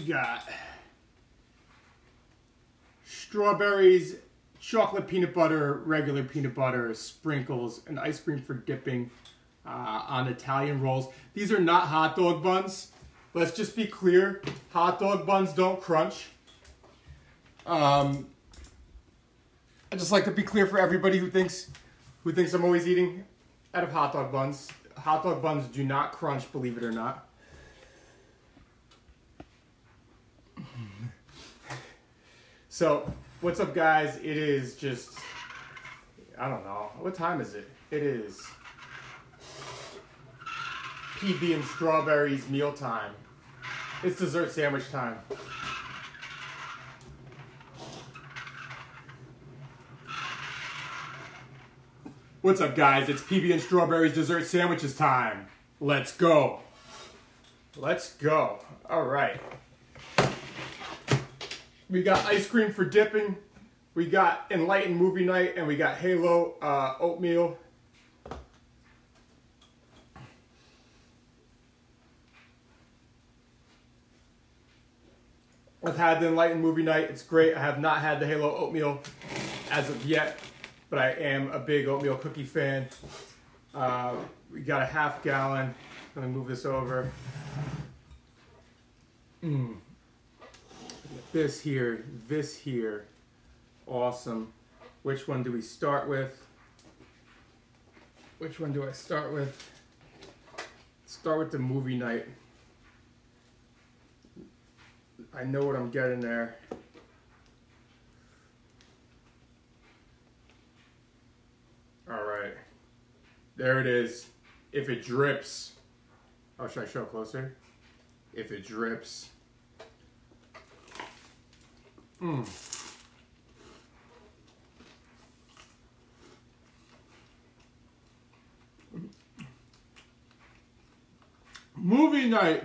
got strawberries, chocolate peanut butter, regular peanut butter, sprinkles, and ice cream for dipping on Italian rolls. These are not hot dog buns. Let's just be clear. Hot dog buns don't crunch. I just like to be clear for everybody who thinks I'm always eating out of hot dog buns. Hot dog buns do not crunch, believe it or not. So, what's up guys? It is just, I don't know, what time is it? It is PB and strawberries meal time. It's dessert sandwich time. What's up guys? It's PB and strawberries dessert sandwiches time. Let's go. Let's go. All right. We got ice cream for dipping. We got Enlightened movie night, and we got Halo oatmeal. I've had the Enlightened movie night. It's great. I have not had the Halo oatmeal as of yet, but I am a big oatmeal cookie fan. We got a half gallon. Let me move this over. This here. Awesome. Which one do we start with? Which one do I start with? Start with the movie night. I know what I'm getting there. All right. There it is. If it drips. Oh, should I show closer? If it drips. Movie night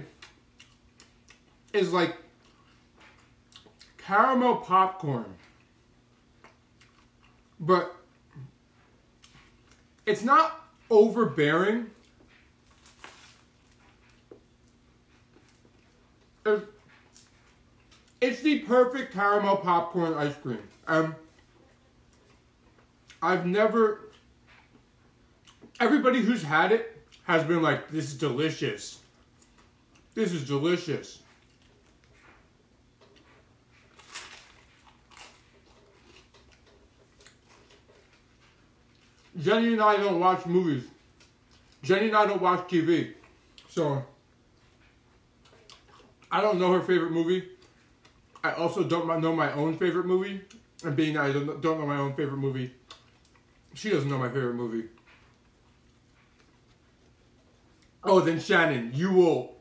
is like caramel popcorn, but it's not overbearing. It's the perfect caramel popcorn ice cream. Everybody who's had it has been like, this is delicious. This is delicious. Jenny and I don't watch movies. Jenny and I don't watch TV. So, I don't know her favorite movie. I also don't know my own favorite movie. And being that I don't know my own favorite movie, she doesn't know my favorite movie. Oh, then Shannon, you will...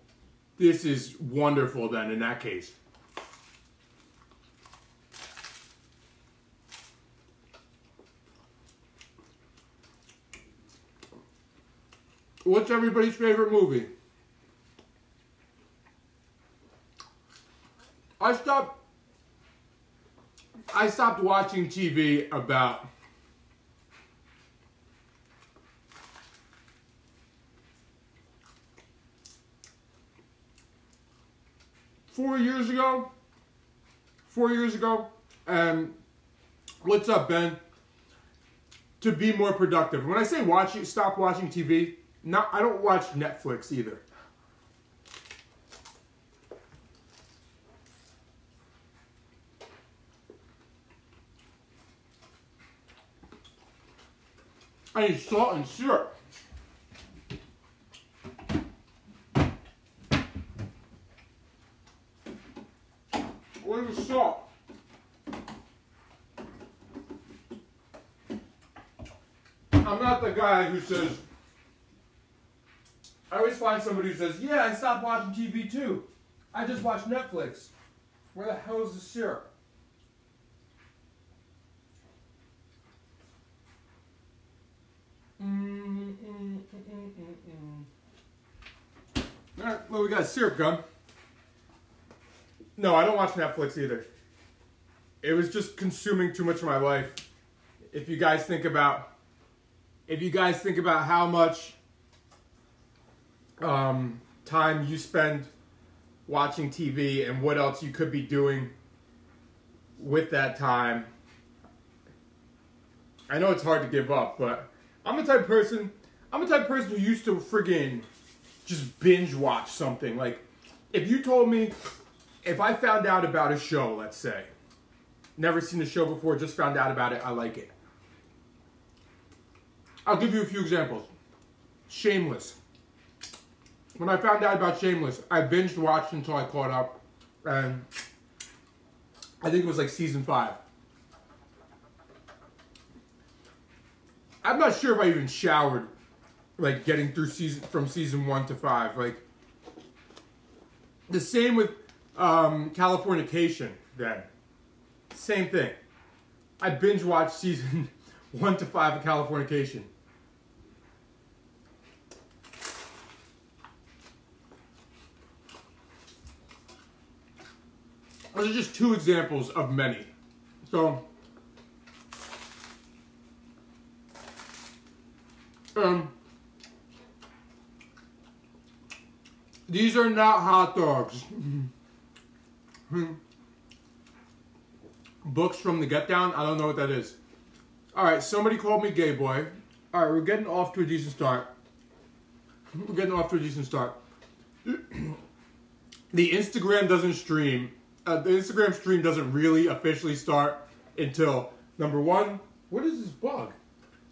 This is wonderful then, in that case. What's everybody's favorite movie? I stopped watching TV about 4 years ago. 4 years ago. And what's up, Ben? To be more productive. When I say stop watching TV, I don't watch Netflix either. I need salt and syrup. Where's the salt? I'm not the guy who says, I always find somebody who says, yeah, I stopped watching TV too. I just watch Netflix. Where the hell is the syrup? Alright, well, we got syrup gum. No, I don't watch Netflix either. It was just consuming too much of my life. If you guys think about how much time you spend watching TV and what else you could be doing with that time. I know it's hard to give up, but I'm the type of person who used to friggin' just binge watch something. Like, if you told me, if I found out about a show, let's say, never seen the show before, just found out about it, I like it. I'll give you a few examples. Shameless. When I found out about Shameless, I binged watched until I caught up, and I think it was like season 5. I'm not sure if I even showered, like getting through from season 1 to 5. Like, the same with Californication. Then, same thing. I binge watched season 1 to 5 of Californication. Those are just 2 examples of many. So, these are not hot dogs. Books from the Get Down? I don't know what that is. Alright, somebody called me gay boy. Alright, we're getting off to a decent start. The Instagram doesn't stream. The Instagram stream doesn't really officially start until, number 1, what is this bug?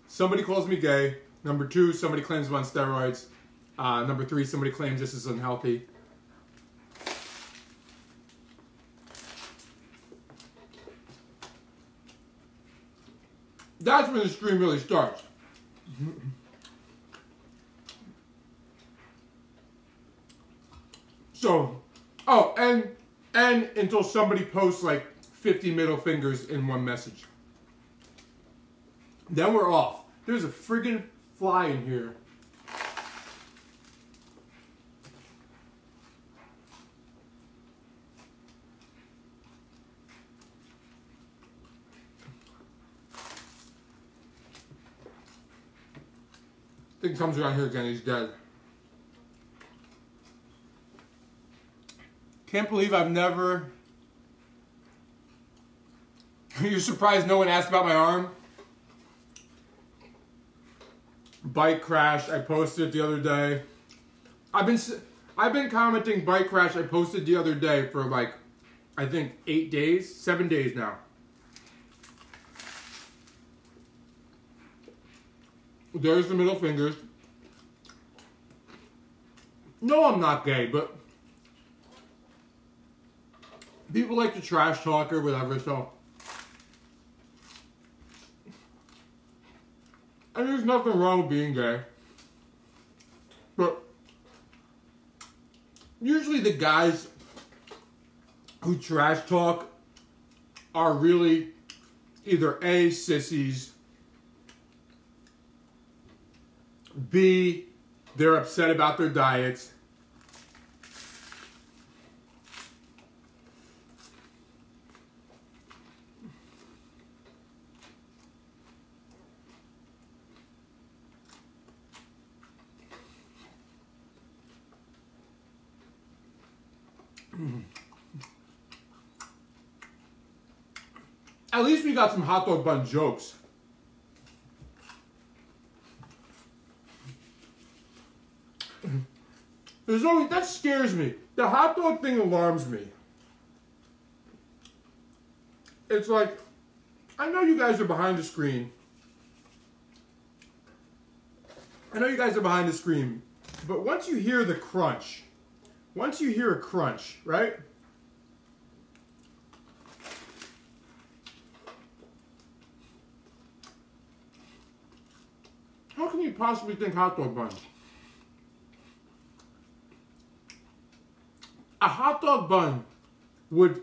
Somebody calls me gay. Number 2, somebody claims I'm on steroids. Number 3, somebody claims this is unhealthy. That's when the stream really starts. So, oh, and until somebody posts like 50 middle fingers in one message. Then we're off. There's a friggin' fly in here. I think he comes around here again, he's dead. Can't believe I've never... You're surprised no one asked about my arm? Bike crash, I posted the other day. I've been commenting bike crash I posted the other day for like, I think 8 days, 7 days now. There's the middle fingers. No, I'm not gay, but people like to trash talk or whatever, so. And there's nothing wrong with being gay. But usually the guys who trash talk are really either A, sissies, B, they're upset about their diets, At least we got some hot dog bun jokes. There's always, that scares me. The hot dog thing alarms me. It's like, I know you guys are behind the screen. I know you guys are behind the screen. But once you hear the crunch, once you hear a crunch, right? How can you possibly think hot dog bun? A hot dog bun would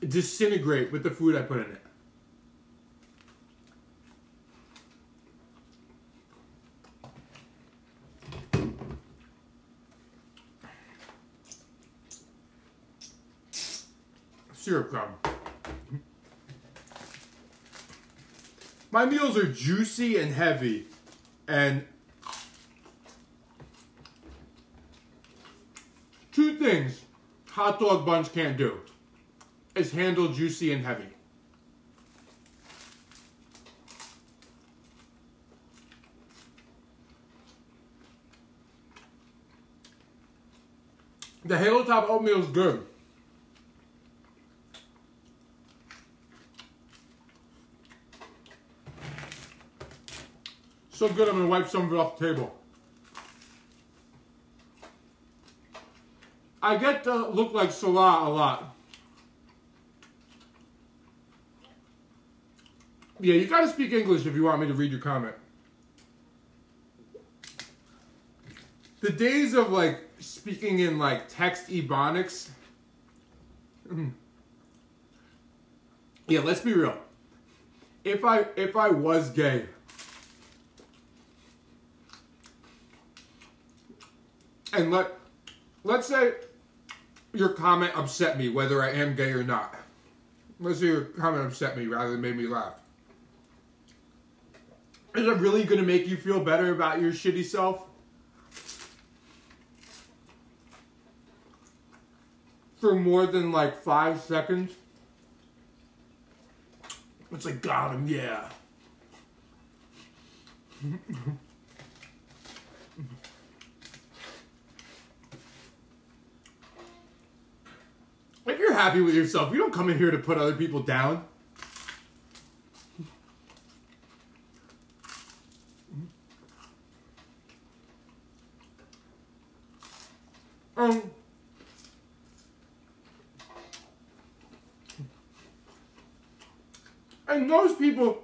disintegrate with the food I put in it. Syrup gum. My meals are juicy and heavy, and 2 things. hot dog buns can't do is handle juicy and heavy. The Halo Top oatmeal is good. So good, I'm gonna wipe some of it off the table. I get to look like Salah a lot. Yeah, you gotta speak English if you want me to read your comment. The days of like speaking in like text ebonics. Yeah, let's be real. If I was gay, and let's say your comment upset me, whether I am gay or not. Let's say your comment upset me rather than made me laugh. Is it really going to make you feel better about your shitty self? For more than like 5 seconds? It's like, got him, yeah. If you're happy with yourself, you don't come in here to put other people down. And those people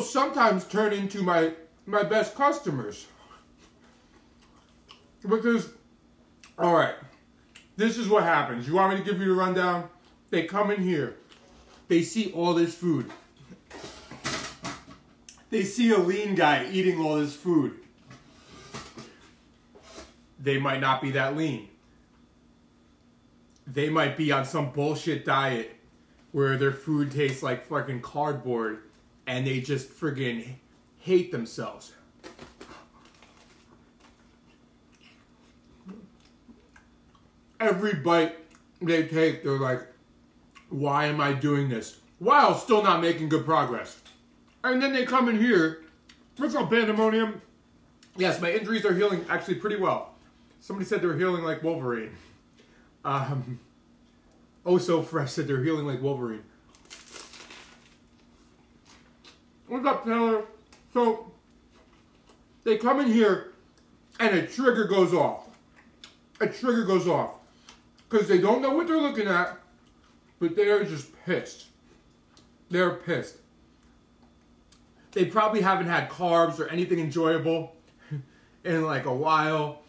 sometimes turn into my best customers. Because, all right, this is what happens. You want me to give you the rundown? They come in here. They see all this food. They see a lean guy eating all this food. They might not be that lean. They might be on some bullshit diet where their food tastes like fucking cardboard and they just friggin' hate themselves. Every bite they take, they're like, why am I doing this? While still not making good progress. And then they come in here, what's up, Pandemonium? Yes, my injuries are healing actually pretty well. Somebody said they were healing like Wolverine. Oh So Fresh said they're healing like Wolverine. What's up, Taylor? So, they come in here and a trigger goes off. A trigger goes off. Because they don't know what they're looking at, but they're just pissed. They're pissed. They probably haven't had carbs or anything enjoyable in like a while.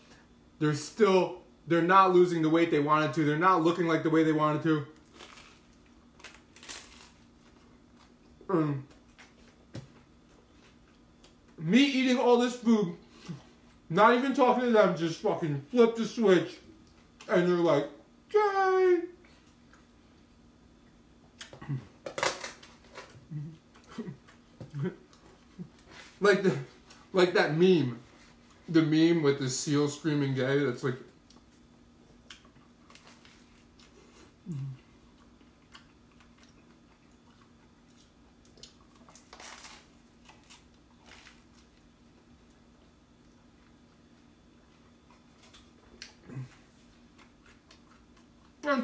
They're not losing the weight they wanted to. They're not looking like the way they wanted to. Me eating all this food, not even talking to them, just fucking flip the switch, and they're like, yay! like that meme. The meme with the seal screaming gay, that's like... On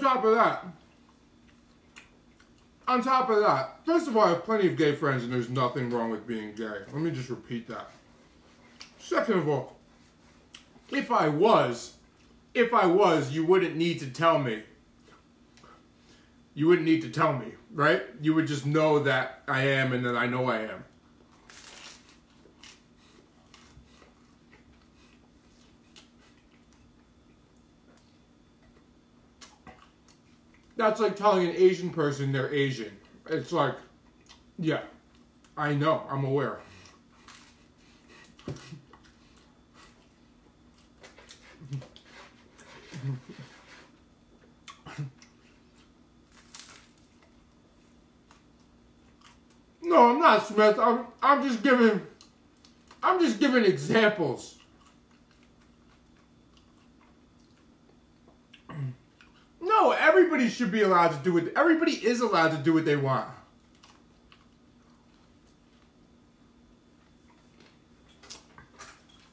top of that, first of all, I have plenty of gay friends and there's nothing wrong with being gay. Let me just repeat that. Second of all, if I was, you wouldn't need to tell me. You wouldn't need to tell me, right? You would just know that I am and that I know I am. That's like telling an Asian person they're Asian. It's like, yeah, I know, I'm aware. No, I'm not Smith. I'm just giving examples. everybody should be allowed to do it. Everybody is allowed to do what they want.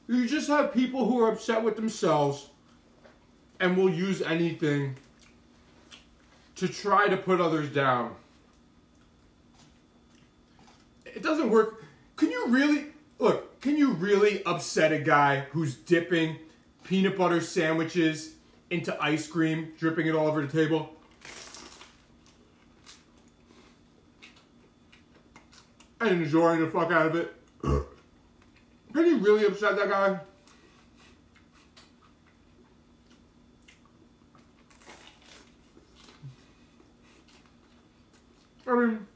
You just have people who are upset with themselves and will use anything to try to put others down. It doesn't work. Can you really upset a guy who's dipping peanut butter sandwiches into ice cream, dripping it all over the table? And enjoying the fuck out of it? Can you really upset that guy? I mean,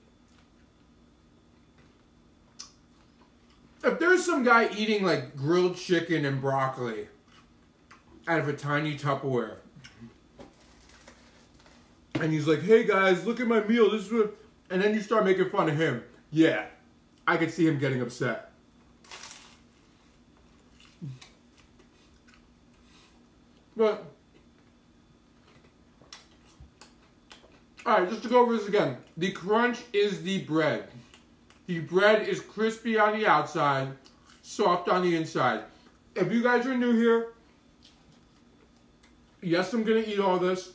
if there's some guy eating like grilled chicken and broccoli out of a tiny Tupperware, and he's like, hey guys, look at my meal, this is what, and then you start making fun of him, yeah, I could see him getting upset. But, alright, just to go over this again. The crunch is the bread. The bread is crispy on the outside, soft on the inside. If you guys are new here, yes, I'm going to eat all this.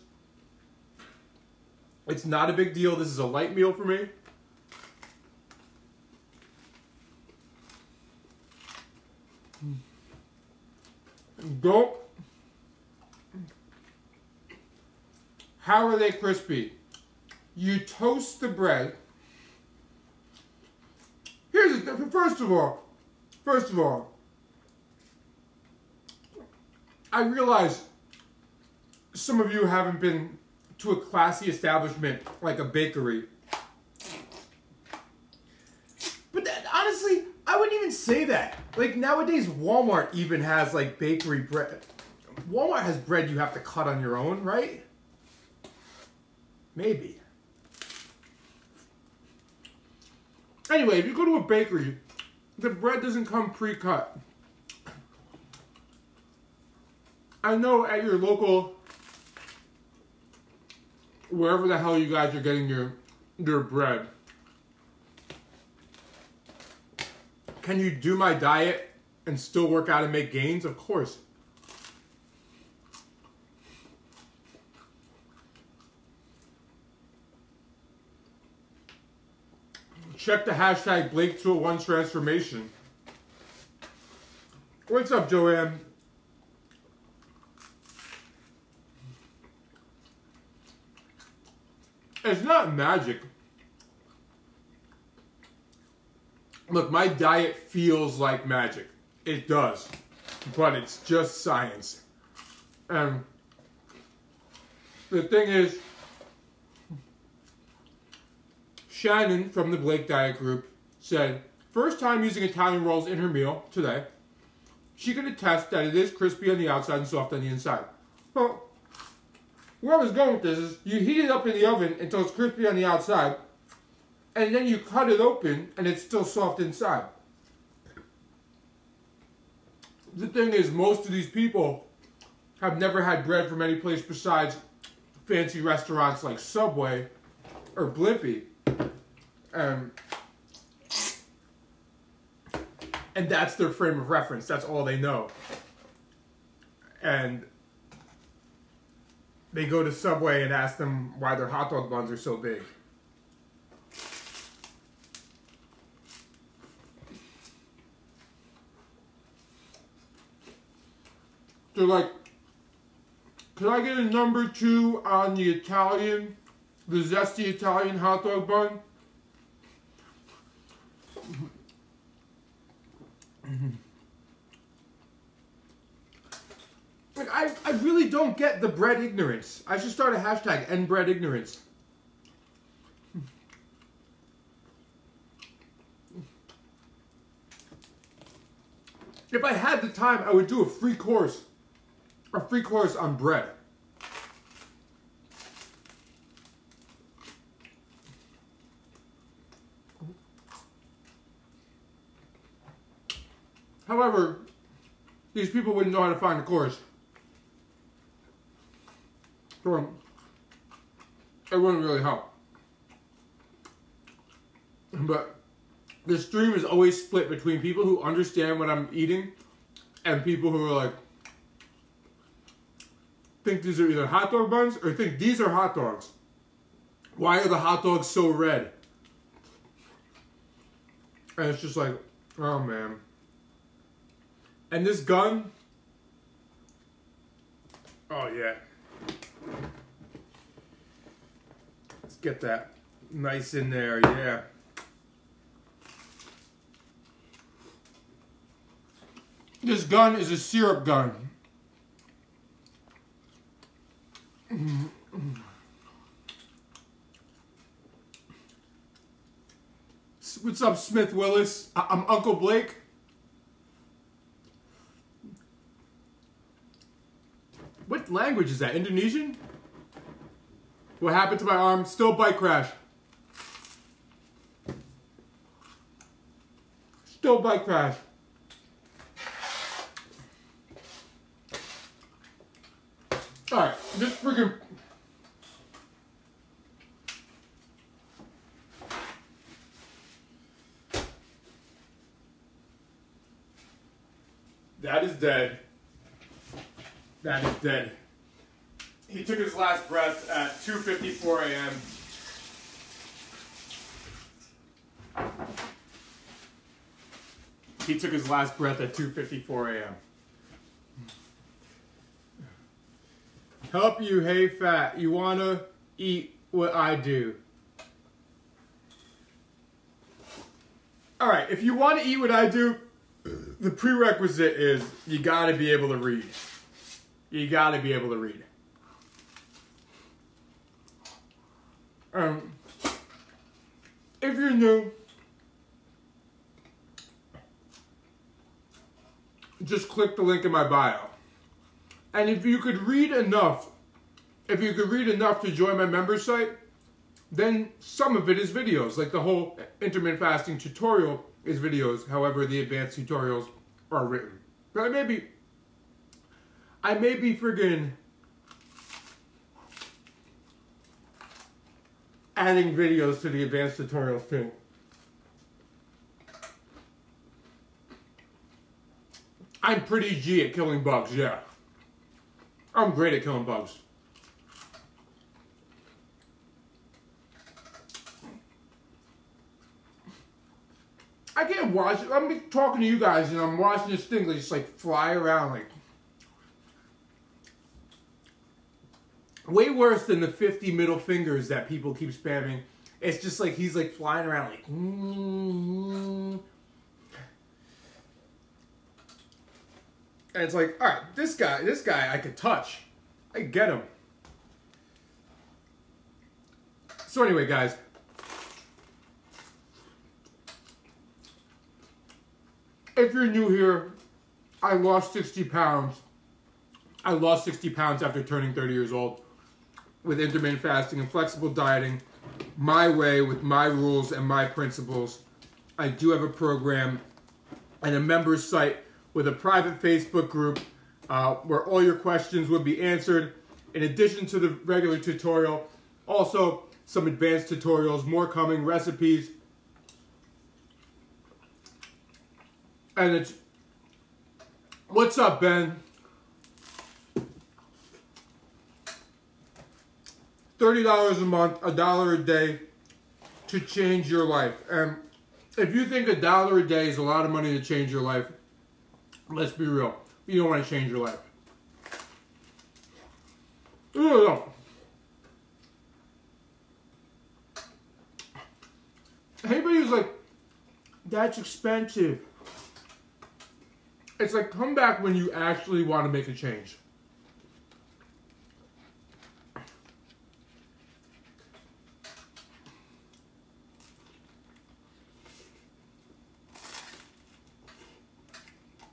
It's not a big deal. This is a light meal for me. Don't. How are they crispy? You toast the bread. Here's the, first of all, I realize some of you haven't been to a classy establishment like a bakery. But that, honestly, I wouldn't even say that. Like nowadays, Walmart even has like bakery bread. Walmart has bread you have to cut on your own, right? Maybe. Anyway, if you go to a bakery, the bread doesn't come pre-cut. I know at your local, wherever the hell you guys are getting your bread, can you do my diet and still work out and make gains? Of course. Check the hashtag Blake201transformation. What's up, Joanne? It's not magic. Look, my diet feels like magic. It does. But it's just science. And the thing is, Shannon from the Blake Diet Group said, first time using Italian rolls in her meal today. She can attest that it is crispy on the outside and soft on the inside. Well, where I was going with this is, you heat it up in the oven until it's crispy on the outside, and then you cut it open and it's still soft inside. The thing is, most of these people have never had bread from any place besides fancy restaurants like Subway or Blimpie. And that's their frame of reference. That's all they know. And they go to Subway and ask them why their hot dog buns are so big. They're like, could I get a number 2 on the Italian, the zesty Italian hot dog bun? Like, I really don't get the bread ignorance. I should start a hashtag, end bread ignorance. If I had the time, I would do a free course on bread. However, these people wouldn't know how to find the course. So, it wouldn't really help. But the stream is always split between people who understand what I'm eating and people who are like, think these are either hot dog buns or think these are hot dogs. Why are the hot dogs so red? And it's just like, oh man. And this gun, oh yeah. Let's get that nice in there, yeah. This gun is a syrup gun. What's up, Smith Willis? I'm Uncle Blake. What language is that? Indonesian? What happened to my arm? Still bike crash. Still bike crash. Alright, just freaking... That is dead. That is dead. He took his last breath at 2:54 a.m. He took his last breath at 2:54 a.m. Help you, hey fat. You wanna eat what I do. Alright, if you want to eat what I do, the prerequisite is you gotta be able to read. You gotta be able to read. If you're new, just click the link in my bio. And if you could read enough, to join my member site, then some of it is videos. Like the whole intermittent fasting tutorial is videos. However, the advanced tutorials are written. But I may be friggin' adding videos to the advanced tutorials too. I'm pretty G at killing bugs, yeah. I'm great at killing bugs. I can't watch it. I'm talking to you guys and I'm watching this thing just like fly around like. Way worse than the 50 middle fingers that people keep spamming. It's just like he's like flying around like. And it's like, all right, this guy I could touch. I could get him. So anyway, guys. If you're new here, I lost 60 pounds. I lost 60 pounds after turning 30 years old with intermittent fasting and flexible dieting, my way, with my rules and my principles. I do have a program and a members site with a private Facebook group where all your questions will be answered. In addition to the regular tutorial, also some advanced tutorials, more coming, recipes. And it's, what's up, Ben? $30 a month, $1 a day to change your life. And if you think $1 a day is a lot of money to change your life, let's be real. You don't want to change your life. No. Anybody who's like, that's expensive. It's like, come back when you actually want to make a change.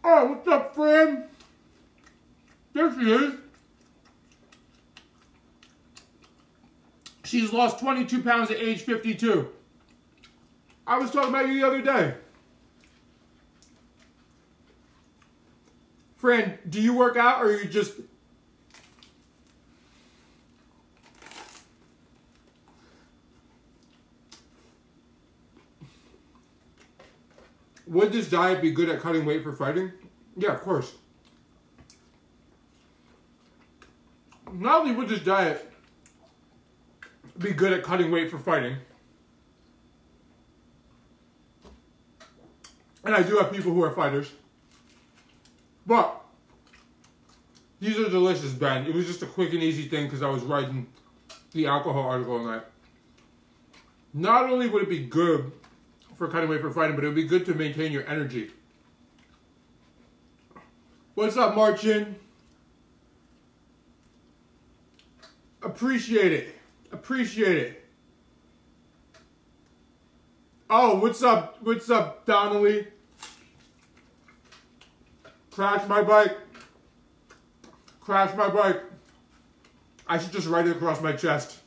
Oh, what's up, friend? There she is. She's lost 22 pounds at age 52. I was talking about you the other day. Friend, do you work out or you just... would this diet be good at cutting weight for fighting? Yeah, of course. Not only would this diet be good at cutting weight for fighting, and I do have people who are fighters, but these are delicious, Ben. It was just a quick and easy thing because I was writing the alcohol article on that. Not only would it be good for cutting weight for fighting, but it would be good to maintain your energy. What's up, Marcin? Appreciate it. Appreciate it. Oh, what's up? What's up, Donnelly? Crash my bike. Crash my bike. I should just write it across my chest.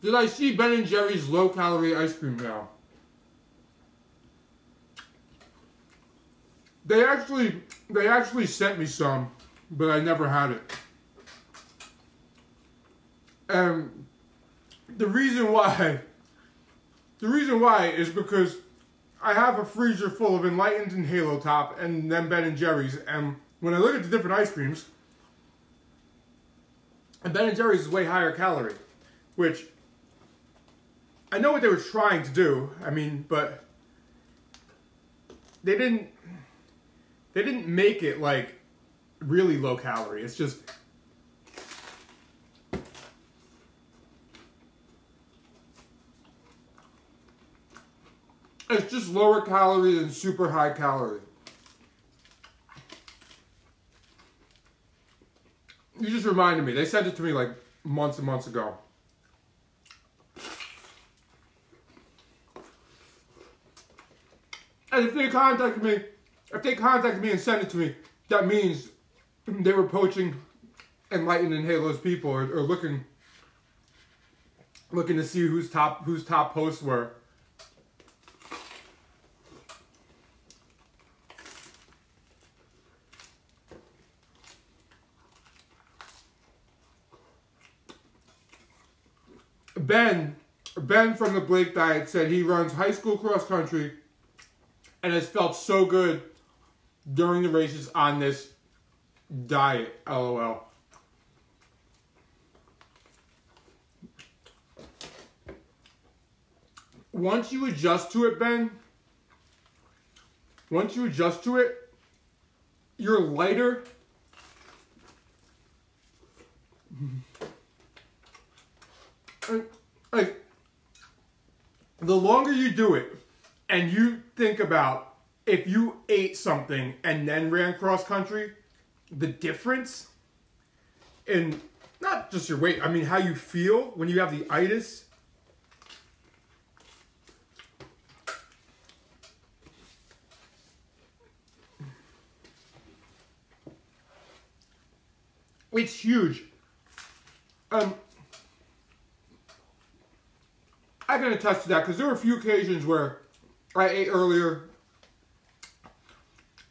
Did I see Ben & Jerry's low-calorie ice cream now? They actually sent me some, but I never had it. And the reason why is because I have a freezer full of Enlightened and Halo Top and then Ben & Jerry's, and when I look at the different ice creams, and Ben & Jerry's is way higher calorie, which I know what they were trying to do. I mean, but they didn't make it like really low calorie. It's just lower calorie than super high calorie. You just reminded me. They sent it to me like months and months ago. And if they contacted me and sent it to me, that means they were poaching Enlightened and Halo's people, or looking to see whose top posts were. Ben from the Blake Diet said he runs high school cross country and has felt so good during the races on this diet, LOL. Once you adjust to it, Ben, you're lighter. Like, the longer you do it, and you think about if you ate something and then ran cross country, the difference in not just your weight, I mean how you feel when you have the itis. It's huge. I can attest to that because there were a few occasions where I ate earlier.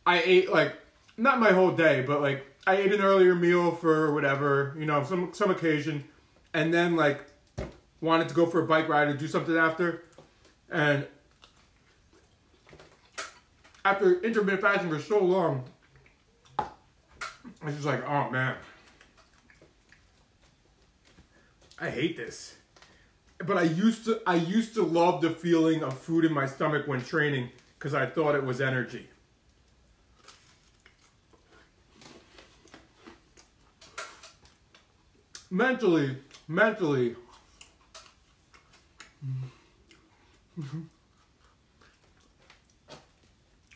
I ate like, not my whole day, but like I ate an earlier meal for whatever, you know, some occasion, and then like wanted to go for a bike ride or do something after. And after intermittent fasting for so long, I was just like, oh man, I hate this. But I used to love the feeling of food in my stomach when training because I thought it was energy. Mentally.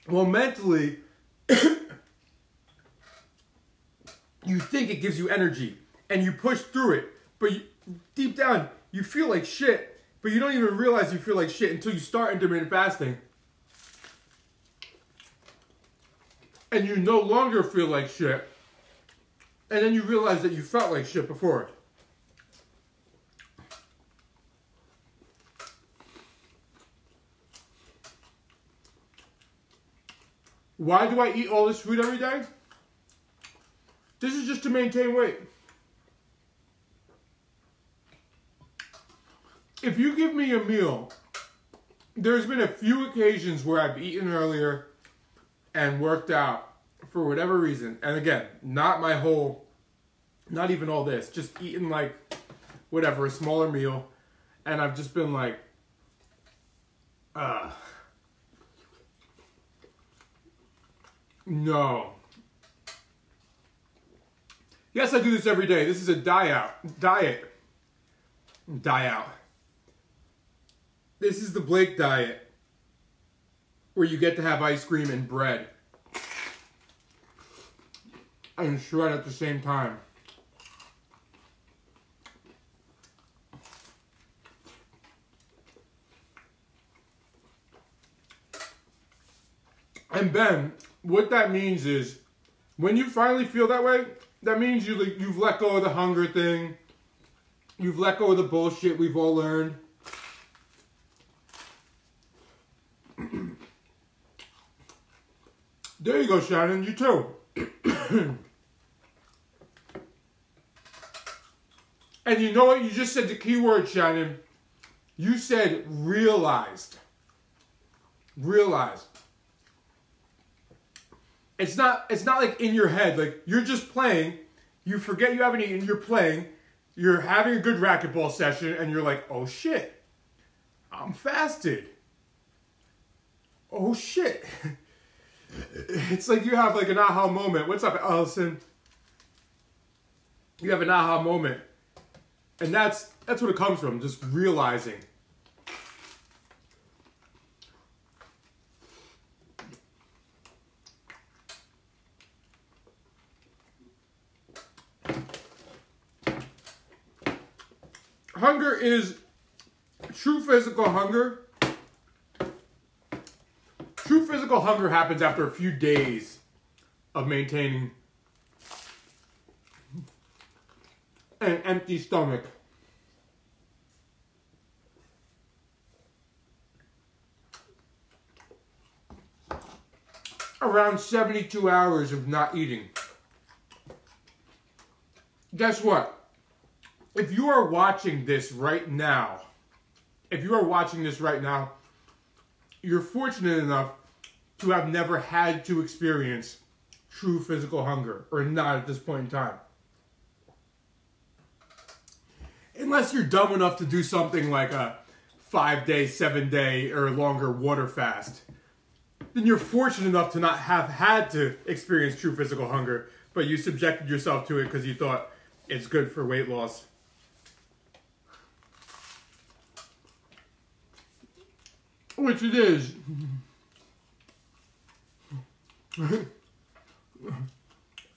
Well, mentally, you think it gives you energy and you push through it, but deep down, you feel like shit, but you don't even realize you feel like shit until you start intermittent fasting. And you no longer feel like shit. And then you realize that you felt like shit before. Why do I eat all this food every day? This is just to maintain weight. if you give me a meal, there's been a few occasions where I've eaten earlier and worked out for whatever reason. And again, not even all this, just eating like, whatever, a smaller meal. And I've just been like, no. Yes, I do this every day. This is a diet. This is the Blake diet, where you get to have ice cream and bread and shred at the same time. And Ben, what that means is, when you finally feel that way, that means you've let go of the hunger thing. You've let go of the bullshit we've all learned. There you go, Shannon. You too. And you know what? You just said the key word, Shannon. You said realized. Realized. It's not like in your head, like you're just playing, you forget you haven't eaten, you're playing, you're having a good racquetball session, and you're like, oh shit, I'm fasted. Oh shit. It's like you have like an aha moment. What's up, Allison? You have an aha moment. And that's what it comes from, just realizing. Hunger is true physical hunger. True physical hunger happens after a few days of maintaining an empty stomach. Around 72 hours of not eating. Guess what? If you are watching this right now, you're fortunate enough to have never had to experience true physical hunger, or not at this point in time. Unless you're dumb enough to do something like a 5-day, 7-day, or longer water fast, then you're fortunate enough to not have had to experience true physical hunger, but you subjected yourself to it because you thought it's good for weight loss. Which it is.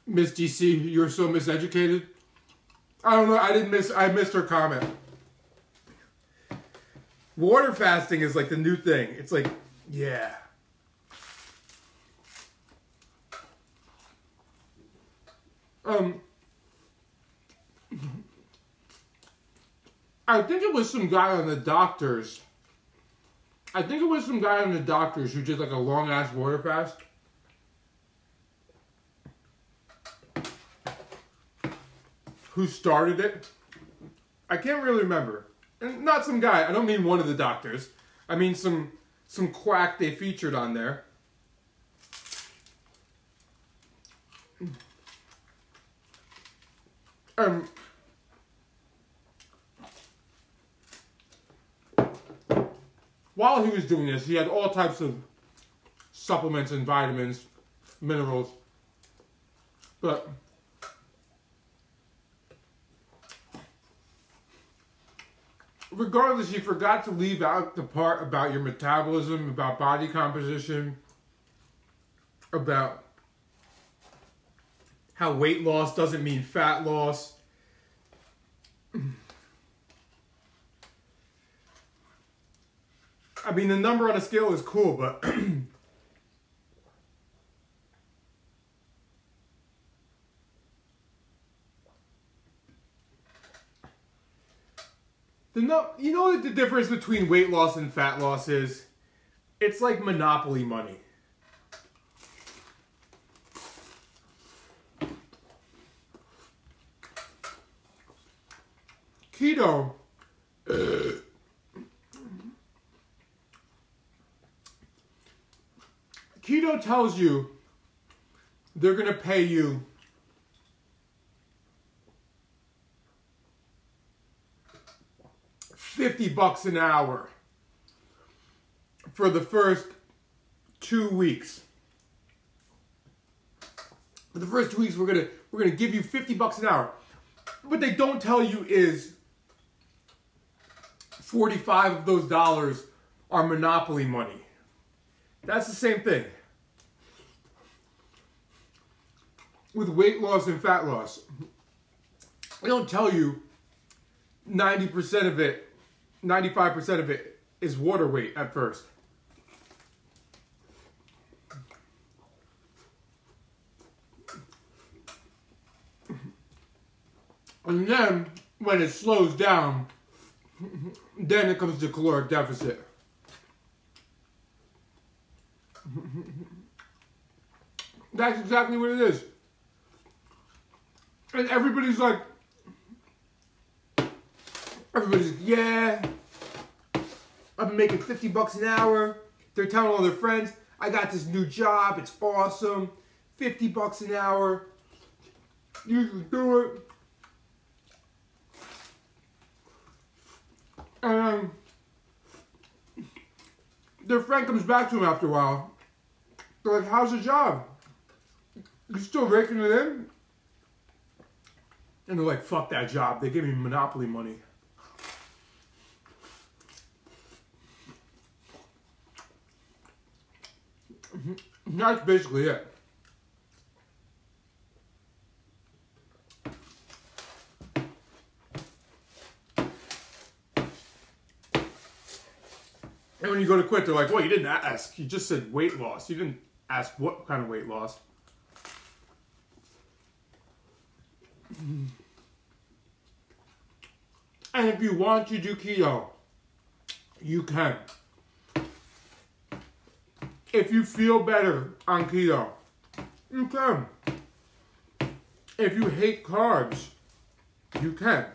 Miss DC, you're so miseducated. I don't know, I missed her comment. Water fasting is like the new thing. It's like, yeah. I think it was some guy on the doctors. who did like a long ass water fast. Who started it? I can't really remember. And not some guy. I don't mean one of the doctors. I mean some quack they featured on there. While he was doing this, he had all types of supplements and vitamins, minerals. But regardless, he forgot to leave out the part about your metabolism, about body composition, about how weight loss doesn't mean fat loss. I mean, the number on a scale is cool, but you know what the difference between weight loss and fat loss is? It's like Monopoly money. Keto Keto tells you they're going to pay you $50 an hour for the first 2 weeks. For the first 2 weeks, we're gonna give you $50 an hour. What they don't tell you is 45 of those dollars are monopoly money. That's the same thing with weight loss and fat loss. They don't tell you 90% of it, 95% of it is water weight at first. And then, when it slows down, then it comes to caloric deficit. That's exactly what it is. And everybody's like, yeah, I've been making $50 an hour. They're telling all their friends, I got this new job, it's awesome. $50 an hour. You should do it. And their friend comes back to him after a while. They're like, how's the job? You still raking it in? And they're like, fuck that job. They give me monopoly money. That's basically it. And when you go to quit, they're like, well, you didn't ask. You just said weight loss. You didn't ask what kind of weight loss. And if you want to do keto, you can. If you feel better on keto, you can. If you hate carbs, you can.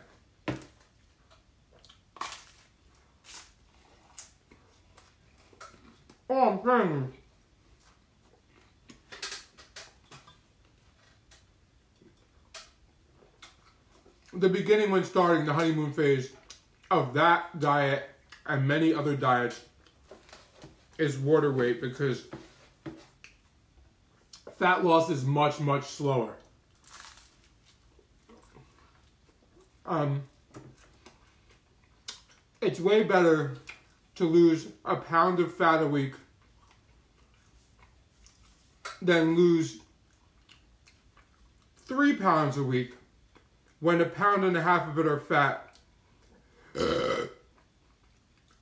All I'm saying is, the beginning when starting the honeymoon phase of that diet and many other diets is water weight, because fat loss is much, much slower. It's way better to lose a pound of fat a week than lose 3 pounds a week when 1.5 pounds of it are fat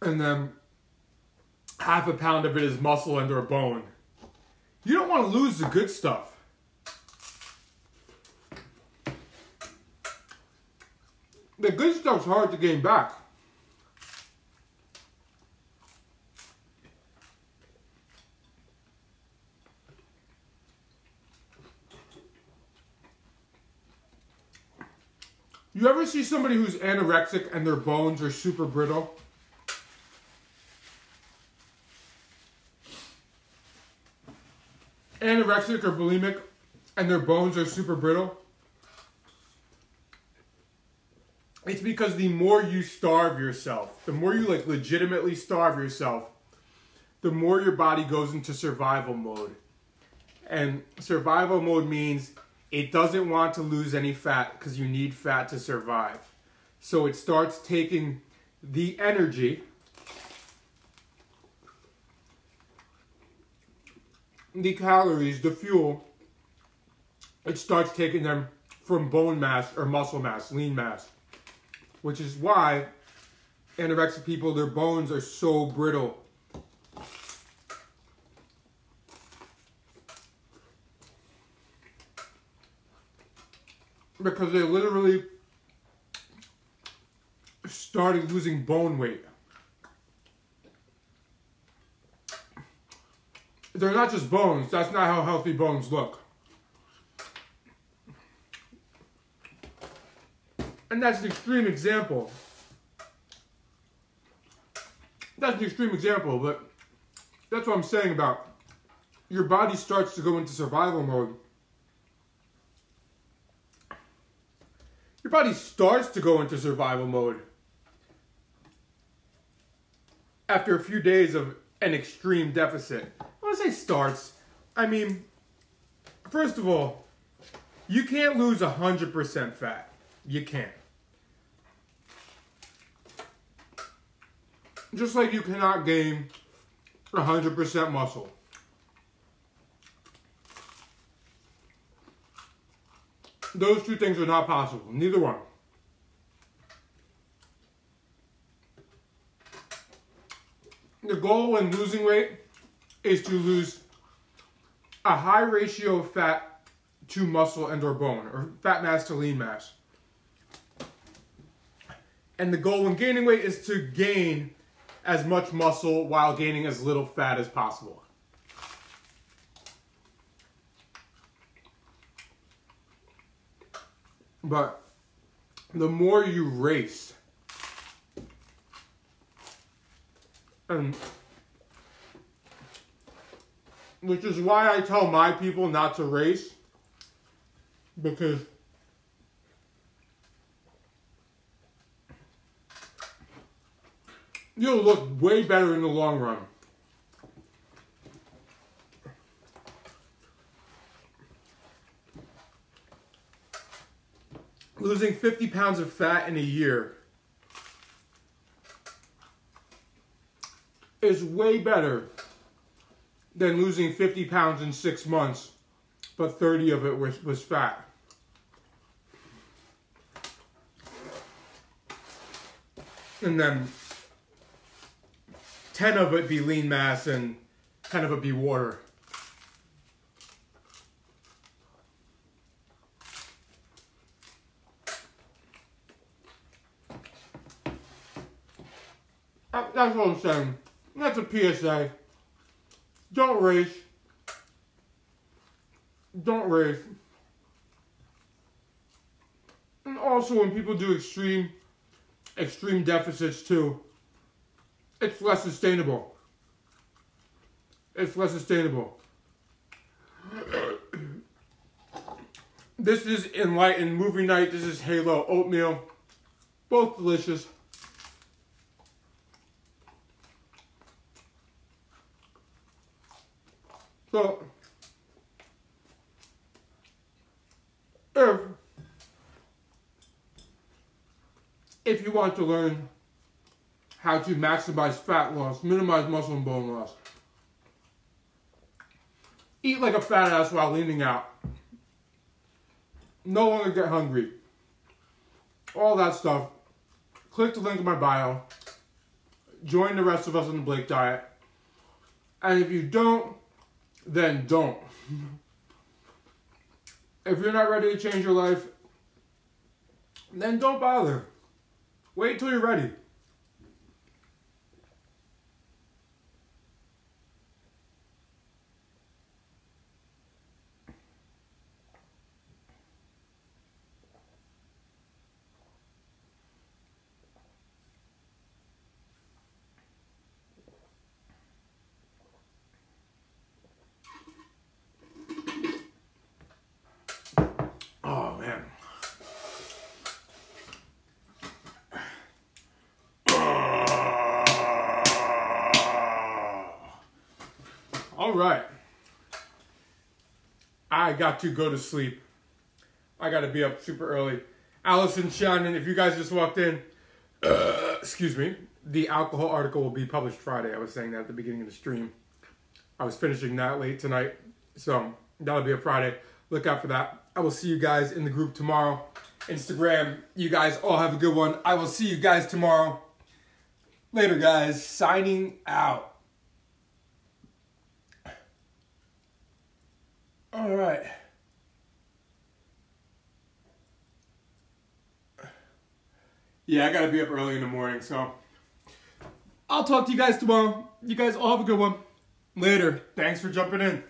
and then 0.5 pound of it is muscle and or bone. You don't want to lose the good stuff. The good stuff's hard to gain back. You ever see somebody who's anorexic and their bones are super brittle? Anorexic or bulimic and their bones are super brittle? It's because the more you starve yourself, the more you like legitimately starve yourself, the more your body goes into survival mode. And survival mode means it doesn't want to lose any fat because you need fat to survive. So it starts taking the energy, the calories, the fuel, it starts taking them from bone mass or muscle mass, lean mass. Which is why anorexic people, their bones are so brittle. Because they literally started losing bone weight. They're not just bones. That's not how healthy bones look. And that's an extreme example. That's an extreme example, but that's what I'm saying about your body starts to go into survival mode. Your body starts to go into survival mode after a few days of an extreme deficit. When I say starts, I mean, first of all, you can't lose 100% fat. You can't. Just like you cannot gain 100% muscle. Those two things are not possible. Neither one. The goal when losing weight is to lose a high ratio of fat to muscle and or bone, or fat mass to lean mass. And the goal when gaining weight is to gain as much muscle while gaining as little fat as possible. But the more you race, and which is why I tell my people not to race, because you'll look way better in the long run. Losing 50 pounds of fat in a year is way better than losing 50 pounds in 6 months, but 30 of it was fat. And then 10 of it be lean mass and 10 of it be water. That's what I'm saying. That's a PSA. Don't race. Don't race. And also when people do extreme deficits too, it's less sustainable. It's less sustainable. This is Enlightened Movie Night. This is Halo Oatmeal. Both delicious. So, if you want to learn how to maximize fat loss, minimize muscle and bone loss, eat like a fat ass while leaning out, no longer get hungry, all that stuff, click the link in my bio, join the rest of us on the Blake diet, and if you don't, then don't. If you're not ready to change your life, then don't bother. Wait till you're ready. Oh, man. All right. I got to go to sleep. I got to be up super early. Allison, Shannon, if you guys just walked in, excuse me, the alcohol article will be published Friday. I was saying that at the beginning of the stream. I was finishing that late tonight, so that'll be a Friday. Look out for that. I will see you guys in the group tomorrow. Instagram, you guys all have a good one. I will see you guys tomorrow. Later, guys. Signing out. All right. Yeah, I gotta be up early in the morning, so I'll talk to you guys tomorrow. You guys all have a good one. Later. Thanks for jumping in.